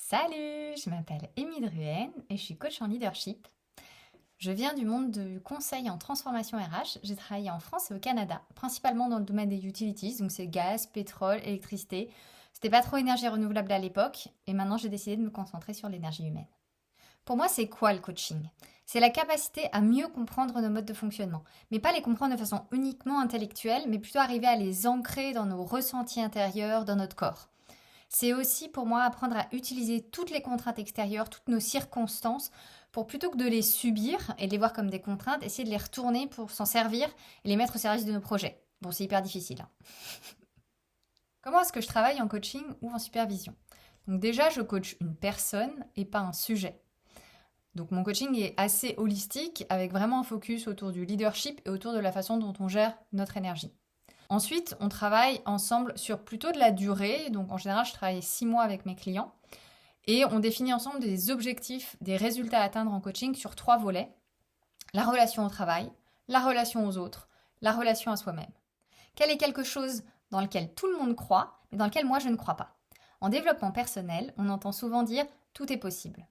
Salut, je m'appelle Émile Druhen et je suis coach en leadership. Je viens du monde du conseil en transformation RH. J'ai travaillé en France et au Canada, principalement dans le domaine des utilities, donc c'est gaz, pétrole, électricité. C'était pas trop énergie renouvelable à l'époque et maintenant j'ai décidé de me concentrer sur l'énergie humaine. Pour moi, c'est quoi le coaching? C'est la capacité à mieux comprendre nos modes de fonctionnement, mais pas les comprendre de façon uniquement intellectuelle, mais plutôt arriver à les ancrer dans nos ressentis intérieurs, dans notre corps. C'est aussi pour moi apprendre à utiliser toutes les contraintes extérieures, toutes nos circonstances, pour plutôt que de les subir et de les voir comme des contraintes, essayer de les retourner pour s'en servir et les mettre au service de nos projets. Bon, c'est hyper difficile, hein. Comment est-ce que je travaille en coaching ou en supervision? Donc déjà, je coach une personne et pas un sujet. Donc mon coaching est assez holistique, avec vraiment un focus autour du leadership et autour de la façon dont on gère notre énergie. Ensuite, on travaille ensemble sur plutôt de la durée. Donc en général, je travaille 6 mois avec mes clients. Et on définit ensemble des objectifs, des résultats à atteindre en coaching sur 3 volets. La relation au travail, la relation aux autres, la relation à soi-même. Quel est quelque chose dans lequel tout le monde croit, mais dans lequel moi je ne crois pas? En développement personnel, on entend souvent dire tout est possible.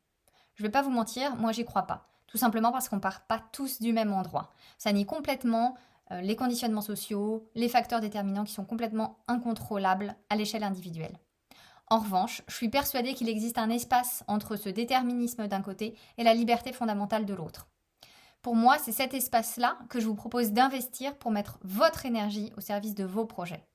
Je ne vais pas vous mentir, moi j'y crois pas. Tout simplement parce qu'on part pas tous du même endroit. Ça nie complètement les conditionnements sociaux, les facteurs déterminants qui sont complètement incontrôlables à l'échelle individuelle. En revanche, je suis persuadée qu'il existe un espace entre ce déterminisme d'un côté et la liberté fondamentale de l'autre. Pour moi, c'est cet espace-là que je vous propose d'investir pour mettre votre énergie au service de vos projets.